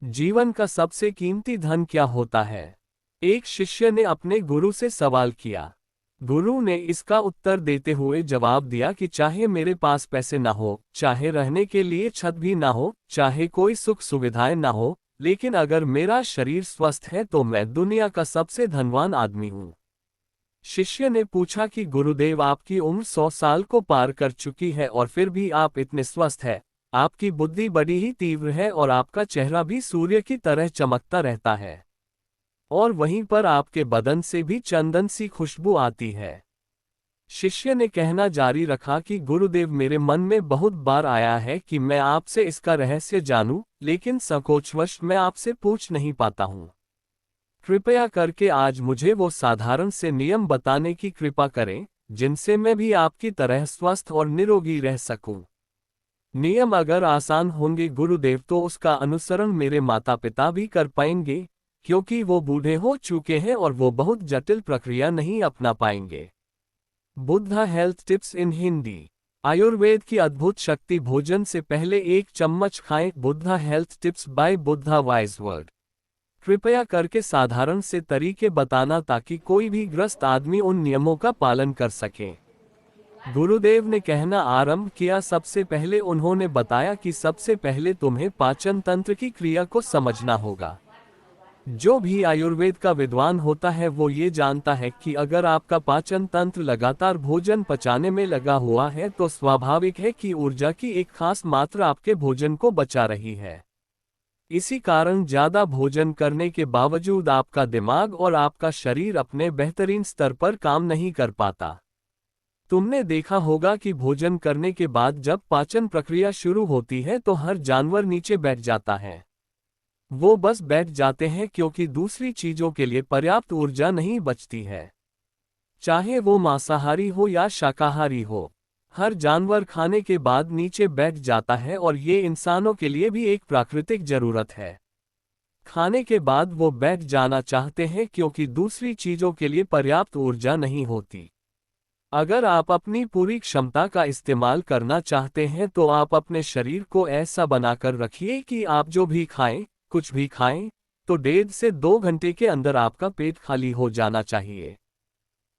जीवन का सबसे कीमती धन क्या होता है? एक शिष्य ने अपने गुरु से सवाल किया। गुरु ने इसका उत्तर देते हुए जवाब दिया कि चाहे मेरे पास पैसे ना हो, चाहे रहने के लिए छत भी ना हो, चाहे कोई सुख सुविधाएं ना हो, लेकिन अगर मेरा शरीर स्वस्थ है तो मैं दुनिया का सबसे धनवान आदमी हूँ। शिष्य ने पूछा कि गुरुदेव, आपकी उम्र 100 साल को पार कर चुकी है और फिर भी आप इतने स्वस्थ हैं। आपकी बुद्धि बड़ी ही तीव्र है और आपका चेहरा भी सूर्य की तरह चमकता रहता है। और वहीं पर आपके बदन से भी चंदन सी खुशबू आती है। शिष्य ने कहना जारी रखा कि गुरुदेव, मेरे मन में बहुत बार आया है कि मैं आपसे इसका रहस्य जानूं, लेकिन संकोचवश मैं आपसे पूछ नहीं पाता हूं। कृपया करके आज मुझे वो साधारण से नियम बताने की कृपा करें, जिनसे मैं भी आपकी तरह स्वस्थ और निरोगी रह सकूं। नियम अगर आसान होंगे गुरुदेव, तो उसका अनुसरण मेरे माता पिता भी कर पाएंगे, क्योंकि वो बूढ़े हो चुके हैं और वो बहुत जटिल प्रक्रिया नहीं अपना पाएंगे। बुद्धा हेल्थ टिप्स इन हिंदी। आयुर्वेद की अद्भुत शक्ति। भोजन से पहले 1 चम्मच खाएं। Buddha health tips by Buddha wise word. कृपया करके साधारण से तरीके बताना ताकि कोई भी ग्रस्त आदमी उन नियमों का पालन कर सके। गुरुदेव ने कहना आरंभ किया। सबसे पहले उन्होंने बताया कि सबसे पहले तुम्हें पाचन तंत्र की क्रिया को समझना होगा। जो भी आयुर्वेद का विद्वान होता है वो ये जानता है कि अगर आपका पाचन तंत्र लगातार भोजन पचाने में लगा हुआ है तो स्वाभाविक है कि ऊर्जा की एक खास मात्रा आपके भोजन को बचा रही है। इसी कारण ज्यादा भोजन करने के बावजूद आपका दिमाग और आपका शरीर अपने बेहतरीन स्तर पर काम नहीं कर पाता। तुमने देखा होगा कि भोजन करने के बाद जब पाचन प्रक्रिया शुरू होती है तो हर जानवर नीचे बैठ जाता है। वो बस बैठ जाते हैं क्योंकि दूसरी चीजों के लिए पर्याप्त ऊर्जा नहीं बचती है। चाहे वो मांसाहारी हो या शाकाहारी हो, हर जानवर खाने के बाद नीचे बैठ जाता है और ये इंसानों के लिए भी एक प्राकृतिक जरूरत है। खाने के बाद वो बैठ जाना चाहते हैं क्योंकि दूसरी चीजों के लिए पर्याप्त ऊर्जा नहीं होती। अगर आप अपनी पूरी क्षमता का इस्तेमाल करना चाहते हैं तो आप अपने शरीर को ऐसा बनाकर रखिए कि आप जो भी खाएं, कुछ भी खाएं, तो 1.5 से 2 घंटे के अंदर आपका पेट खाली हो जाना चाहिए।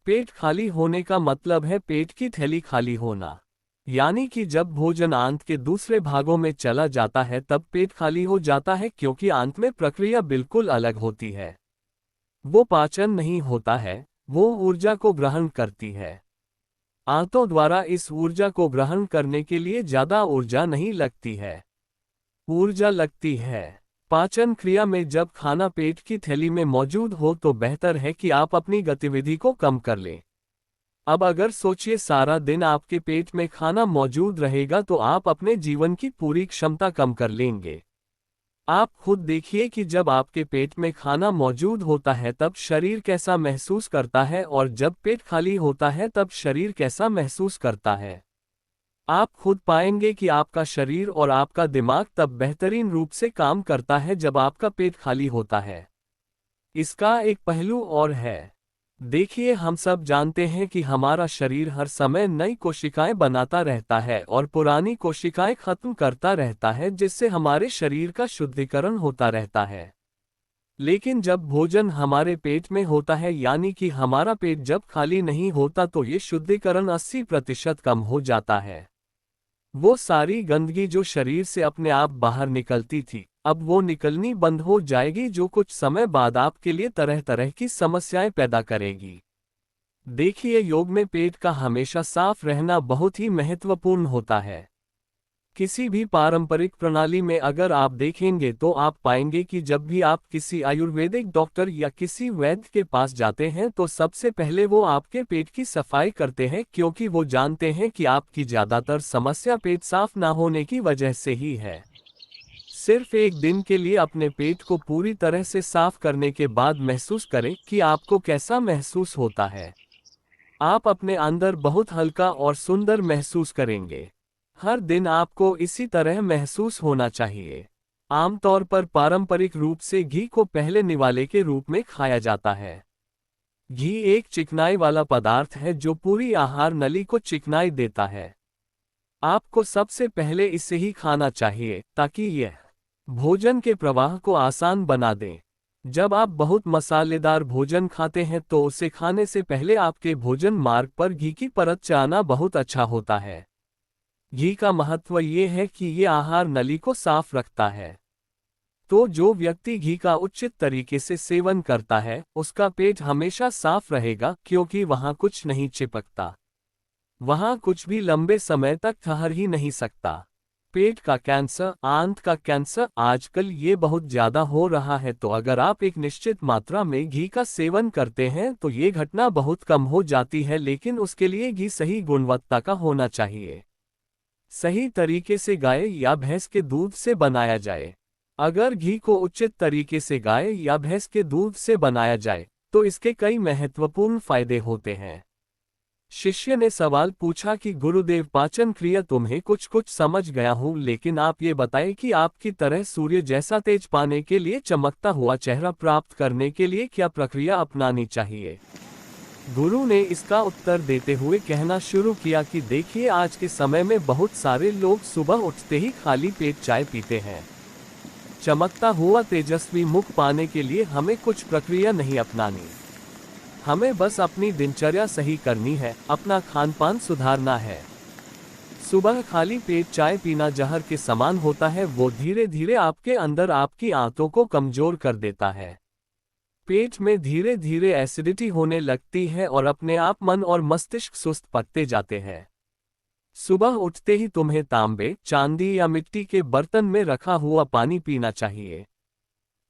पेट खाली होने का मतलब है पेट की थैली खाली होना। यानी कि जब भोजन आंत के दूसरे भागों में चला जाता है तब पेट खाली हो जाता है, क्योंकि आंत में प्रक्रिया बिल्कुल अलग होती है। वो पाचन नहीं होता है, वो ऊर्जा को ग्रहण करती है। आंतों द्वारा इस ऊर्जा को ग्रहण करने के लिए ज्यादा ऊर्जा नहीं लगती है, ऊर्जा लगती है पाचन क्रिया में। जब खाना पेट की थैली में मौजूद हो तो बेहतर है कि आप अपनी गतिविधि को कम कर लें। अब अगर सोचिए, सारा दिन आपके पेट में खाना मौजूद रहेगा तो आप अपने जीवन की पूरी क्षमता कम कर लेंगे। आप खुद देखिए कि जब आपके पेट में खाना मौजूद होता है तब शरीर कैसा महसूस करता है, और जब पेट खाली होता है तब शरीर कैसा महसूस करता है। आप खुद पाएंगे कि आपका शरीर और आपका दिमाग तब बेहतरीन रूप से काम करता है जब आपका पेट खाली होता है। इसका एक पहलू और है। देखिए, हम सब जानते हैं कि हमारा शरीर हर समय नई कोशिकाएं बनाता रहता है और पुरानी कोशिकाएं खत्म करता रहता है, जिससे हमारे शरीर का शुद्धिकरण होता रहता है। लेकिन जब भोजन हमारे पेट में होता है, यानी कि हमारा पेट जब खाली नहीं होता, तो ये शुद्धिकरण 80% कम हो जाता है। वो सारी गंदगी जो शरीर से अपने आप बाहर निकलती थी, अब वो निकलनी बंद हो जाएगी, जो कुछ समय बाद आपके लिए तरह तरह की समस्याएं पैदा करेगी। देखिए, योग में पेट का हमेशा साफ रहना बहुत ही महत्वपूर्ण होता है। किसी भी पारंपरिक प्रणाली में अगर आप देखेंगे तो आप पाएंगे कि जब भी आप किसी आयुर्वेदिक डॉक्टर या किसी वैद्य के पास जाते हैं तो सबसे पहले वो आपके पेट की सफाई करते हैं, क्योंकि वो जानते हैं कि आपकी ज्यादातर समस्या पेट साफ ना होने की वजह से ही है। सिर्फ एक दिन के लिए अपने पेट को पूरी तरह से साफ करने के बाद महसूस करें कि आपको कैसा महसूस होता है। आप अपने अंदर बहुत हल्का और सुंदर महसूस करेंगे। हर दिन आपको इसी तरह महसूस होना चाहिए। आमतौर पर पारंपरिक रूप से घी को पहले निवाले के रूप में खाया जाता है। घी एक चिकनाई वाला पदार्थ है जो पूरी आहार नली को चिकनाई देता है। आपको सबसे पहले इसे ही खाना चाहिए ताकि यह भोजन के प्रवाह को आसान बना दें। जब आप बहुत मसालेदार भोजन खाते हैं तो उसे खाने से पहले आपके भोजन मार्ग पर घी की परत चाना बहुत अच्छा होता है। घी का महत्व ये है कि ये आहार नली को साफ रखता है। तो जो व्यक्ति घी का उचित तरीके से सेवन करता है, उसका पेट हमेशा साफ रहेगा क्योंकि वहाँ कुछ नहीं चिपकता। वहाँ कुछ भी लंबे समय तक ठहर ही नहीं सकता। पेट का कैंसर, आंत का कैंसर आजकल ये बहुत ज्यादा हो रहा है, तो अगर आप एक निश्चित मात्रा में घी का सेवन करते हैं तो ये घटना बहुत कम हो जाती है, लेकिन उसके लिए घी सही गुणवत्ता का होना चाहिए। सही तरीके से गाय या भैंस के दूध से बनाया जाए। अगर घी को उचित तरीके से गाय या भैंस के दूध से बनाया जाए तो इसके कई महत्वपूर्ण फायदे होते हैं। शिष्य ने सवाल पूछा कि गुरुदेव, पाचन क्रिया तुम्हें कुछ कुछ समझ गया हूँ, लेकिन आप ये बताएं कि आपकी तरह सूर्य जैसा तेज पाने के लिए, चमकता हुआ चेहरा प्राप्त करने के लिए क्या प्रक्रिया अपनानी चाहिए। गुरु ने इसका उत्तर देते हुए कहना शुरू किया कि देखिए, आज के समय में बहुत सारे लोग सुबह उठते ही खाली पेट चाय पीते हैं। चमकता हुआ तेजस्वी मुख पाने के लिए हमें कुछ प्रक्रिया नहीं अपनानी। हमें बस अपनी दिनचर्या सही करनी है, अपना खानपान सुधारना है। सुबह खाली पेट चाय पीना जहर के समान होता है, वो धीरे धीरे आपके अंदर आपकी आंतों को कमजोर कर देता है। पेट में धीरे धीरे एसिडिटी होने लगती है और अपने आप मन और मस्तिष्क सुस्त पड़ते जाते हैं। सुबह उठते ही तुम्हें तांबे, चांदी या मिट्टी के बर्तन में रखा हुआ पानी पीना चाहिए,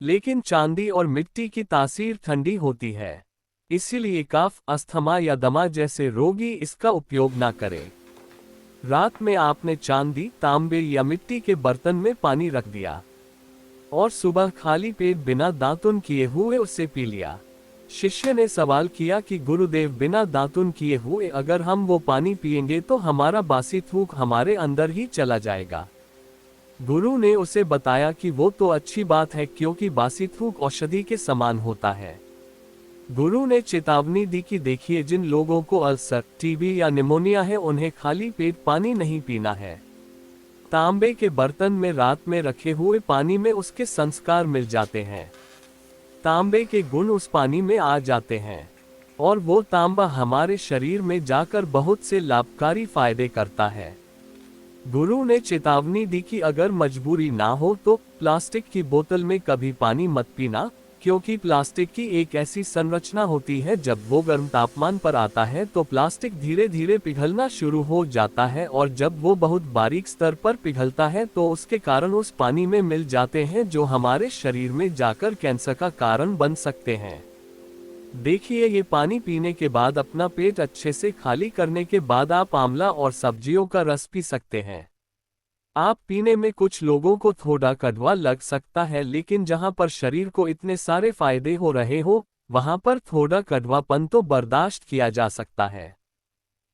लेकिन चांदी और मिट्टी की तासीर ठंडी होती है, इसीलिए कफ, अस्थमा या दमा जैसे रोगी इसका उपयोग ना करें। रात में आपने चांदी, तांबे या मिट्टी के बर्तन में पानी रख दिया और सुबह खाली पेट बिना दातुन किए हुए उसे पी लिया। शिष्य ने सवाल किया कि गुरुदेव, बिना दातुन किए हुए अगर हम वो पानी पिएंगे तो हमारा बासी थूक हमारे अंदर ही चला जाएगा। गुरु ने उसे बताया कि वो तो अच्छी बात है, क्योंकि बासी थूक औषधि के समान होता है। गुरु ने चेतावनी दी कि देखिए, जिन लोगों को अल्सर, टीबी या निमोनिया है उन्हें खाली पेट पानी नहीं पीना है। तांबे के बर्तन में रात में रखे हुए पानी में उसके संस्कार मिल जाते हैं। तांबे के गुण उस पानी में आ जाते हैं और वो तांबा हमारे शरीर में जाकर बहुत से लाभकारी फायदे करता है। गुरु ने चेतावनी दी कि अगर मजबूरी ना हो तो प्लास्टिक की बोतल में कभी पानी मत पीना, क्योंकि प्लास्टिक की एक ऐसी संरचना होती है, जब वो गर्म तापमान पर आता है तो प्लास्टिक धीरे धीरे पिघलना शुरू हो जाता है, और जब वो बहुत बारीक स्तर पर पिघलता है तो उसके कारण उस पानी में मिल जाते हैं, जो हमारे शरीर में जाकर कैंसर का कारण बन सकते हैं। देखिए, ये पानी पीने के बाद, अपना पेट अच्छे से खाली करने के बाद आप आंवला और सब्जियों का रस पी सकते हैं। आप पीने में कुछ लोगों को थोड़ा कड़वा लग सकता है, लेकिन जहां पर शरीर को इतने सारे फायदे हो रहे हो, वहां पर थोड़ा कड़वापन तो बर्दाश्त किया जा सकता है।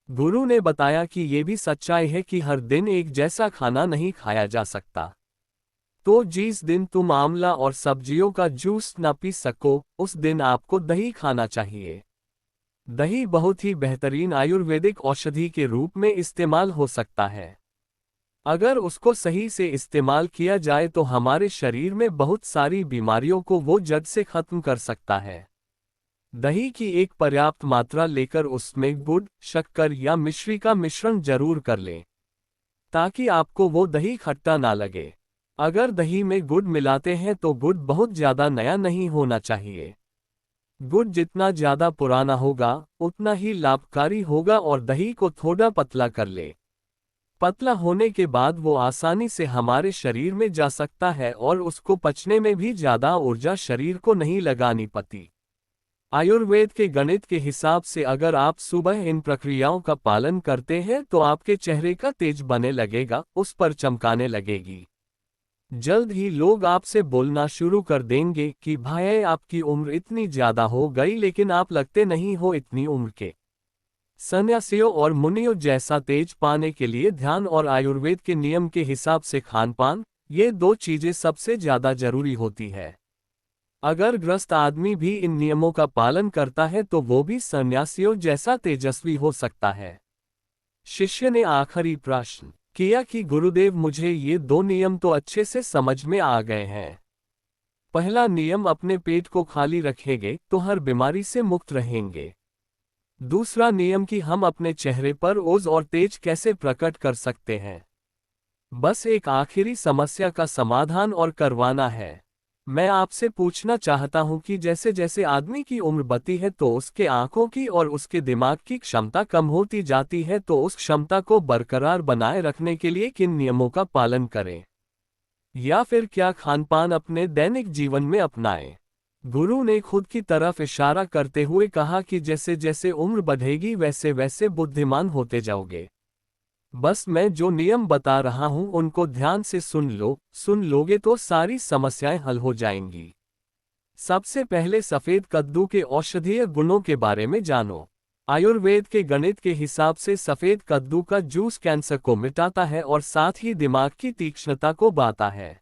गुरु ने बताया कि ये भी सच्चाई है कि हर दिन एक जैसा खाना नहीं खाया जा सकता। तो जिस दिन तुम आंवला और सब्जियों का जूस न पी सको, उस दिन आपको दही खाना चाहिए। दही बहुत ही बेहतरीन आयुर्वेदिक औषधि के रूप में इस्तेमाल हो सकता है। अगर उसको सही से इस्तेमाल किया जाए तो हमारे शरीर में बहुत सारी बीमारियों को वो जड़ से खत्म कर सकता है। दही की एक पर्याप्त मात्रा लेकर उसमें गुड़, शक्कर या मिश्री का मिश्रण जरूर कर लें, ताकि आपको वो दही खट्टा ना लगे। अगर दही में गुड़ मिलाते हैं तो गुड़ बहुत ज्यादा नया नहीं होना चाहिए। गुड़ जितना ज्यादा पुराना होगा उतना ही लाभकारी होगा, और दही को थोड़ा पतला कर ले। पतला होने के बाद वो आसानी से हमारे शरीर में जा सकता है और उसको पचने में भी ज्यादा ऊर्जा शरीर को नहीं लगानी पड़ती। आयुर्वेद के गणित के हिसाब से अगर आप सुबह इन प्रक्रियाओं का पालन करते हैं तो आपके चेहरे का तेज बने लगेगा, उस पर चमकाने लगेगी। जल्द ही लोग आपसे बोलना शुरू कर देंगे कि भाई, आपकी उम्र इतनी ज्यादा हो गई लेकिन आप लगते नहीं हो इतनी उम्र के। सन्यासियों और मुनियों जैसा तेज पाने के लिए ध्यान और आयुर्वेद के नियम के हिसाब से खानपान, ये दो चीजें सबसे ज्यादा जरूरी होती है। अगर ग्रस्त आदमी भी इन नियमों का पालन करता है तो वो भी सन्यासियों जैसा तेजस्वी हो सकता है। शिष्य ने आखिरी प्रश्न किया कि गुरुदेव मुझे ये दो नियम तो अच्छे से समझ में आ गए हैं। पहला नियम, अपने पेट को खाली रखेंगे तो हर बीमारी से मुक्त रहेंगे। दूसरा नियम कि हम अपने चेहरे पर ओज और तेज कैसे प्रकट कर सकते हैं। बस एक आखिरी समस्या का समाधान और करवाना है। मैं आपसे पूछना चाहता हूं कि जैसे जैसे आदमी की उम्र बढ़ती है तो उसके आंखों की और उसके दिमाग की क्षमता कम होती जाती है, तो उस क्षमता को बरकरार बनाए रखने के लिए किन नियमों का पालन करें, या फिर क्या खानपान अपने दैनिक जीवन में अपनाएं। गुरु ने खुद की तरफ इशारा करते हुए कहा कि जैसे जैसे उम्र बढ़ेगी वैसे वैसे बुद्धिमान होते जाओगे। बस मैं जो नियम बता रहा हूं उनको ध्यान से सुन लोगे तो सारी समस्याएं हल हो जाएंगी। सबसे पहले सफेद कद्दू के औषधीय गुणों के बारे में जानो। आयुर्वेद के गणित के हिसाब से सफेद कद्दू का जूस कैंसर को मिटाता है और साथ ही दिमाग की तीक्ष्णता को बढ़ाता है।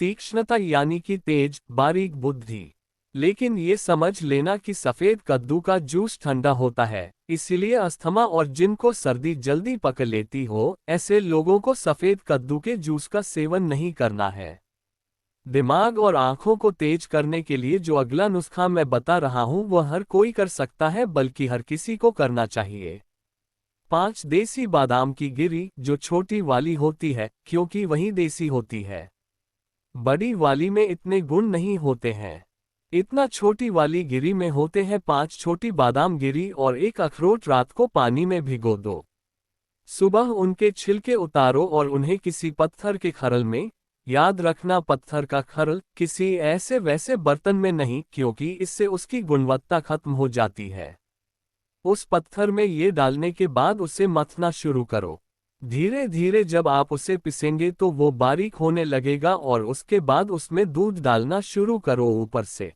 तीक्ष्णता यानी कि तेज, बारीक बुद्धि। लेकिन ये समझ लेना कि सफेद कद्दू का जूस ठंडा होता है, इसलिए अस्थमा और जिनको सर्दी जल्दी पकड़ लेती हो, ऐसे लोगों को सफेद कद्दू के जूस का सेवन नहीं करना है। दिमाग और आंखों को तेज करने के लिए जो अगला नुस्खा मैं बता रहा हूं वह हर कोई कर सकता है, बल्कि हर किसी को करना चाहिए। 5 देसी बादाम की गिरी, जो छोटी वाली होती है क्योंकि वही देसी होती है। बड़ी वाली में इतने गुण नहीं होते हैं। इतना छोटी वाली गिरी में होते हैं 5 छोटी बादाम गिरी और एक अखरोट रात को पानी में भिगो दो। सुबह उनके छिलके उतारो और उन्हें किसी पत्थर के खरल में, याद रखना पत्थर का खरल, किसी ऐसे वैसे बर्तन में नहीं, क्योंकि इससे उसकी गुणवत्ता खत्म हो जाती है। उस पत्थर में ये डालने के बाद उसे मथना शुरू करो। धीरे धीरे जब आप उसे पिसेंगे तो वो बारीक होने लगेगा और उसके बाद उसमें दूध डालना शुरू करो। ऊपर से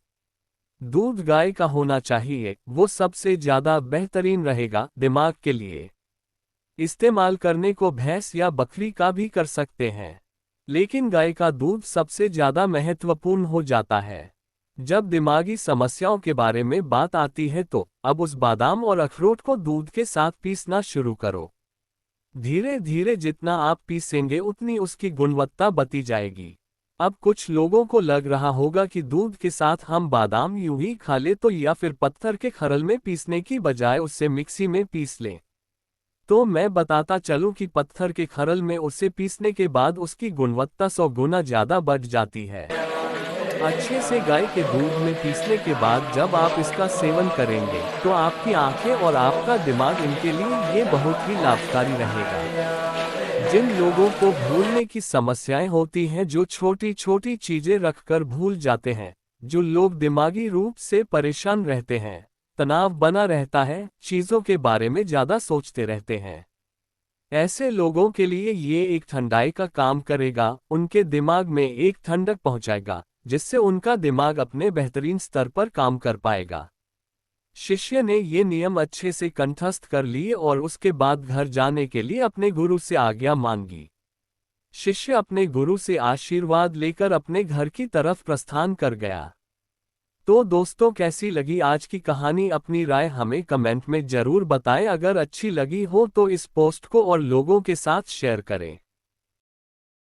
दूध गाय का होना चाहिए, वो सबसे ज्यादा बेहतरीन रहेगा दिमाग के लिए। इस्तेमाल करने को भैंस या बकरी का भी कर सकते हैं, लेकिन गाय का दूध सबसे ज्यादा महत्वपूर्ण हो जाता है। जब दिमागी समस्याओं के बारे में बात आती है तो अब उस बादाम और अखरोट को दूध के साथ पीसना शुरू करो। धीरे धीरे जितना आप पीसेंगे उतनी उसकी गुणवत्ता बढ़ती जाएगी। अब कुछ लोगों को लग रहा होगा कि दूध के साथ हम बादाम यूं ही खा ले तो, या फिर पत्थर के खरल में पीसने की बजाय उससे मिक्सी में पीस लें। तो मैं बताता चलूं कि पत्थर के खरल में उसे पीसने के बाद उसकी गुणवत्ता 100 गुना ज्यादा बढ़ जाती है। अच्छे से गाय के दूध में पीसने के बाद जब आप इसका सेवन करेंगे तो आपकी आंखें और आपका दिमाग, इनके लिए ये बहुत ही लाभकारी रहेगा। जिन लोगों को भूलने की समस्याएं होती हैं, जो छोटी छोटी चीजें रखकर भूल जाते हैं, जो लोग दिमागी रूप से परेशान रहते हैं, तनाव बना रहता है, चीजों के बारे में ज्यादा सोचते रहते हैं, ऐसे लोगों के लिए ये एक ठंडाई का काम करेगा। उनके दिमाग में एक ठंडक पहुंचाएगा, जिससे उनका दिमाग अपने बेहतरीन स्तर पर काम कर पाएगा। शिष्य ने ये नियम अच्छे से कंठस्थ कर लिए और उसके बाद घर जाने के लिए अपने गुरु से आज्ञा मांगी। शिष्य अपने गुरु से आशीर्वाद लेकर अपने घर की तरफ प्रस्थान कर गया। तो दोस्तों, कैसी लगी आज की कहानी? अपनी राय हमें कमेंट में जरूर बताएं। अगर अच्छी लगी हो तो इस पोस्ट को और लोगों के साथ शेयर करें।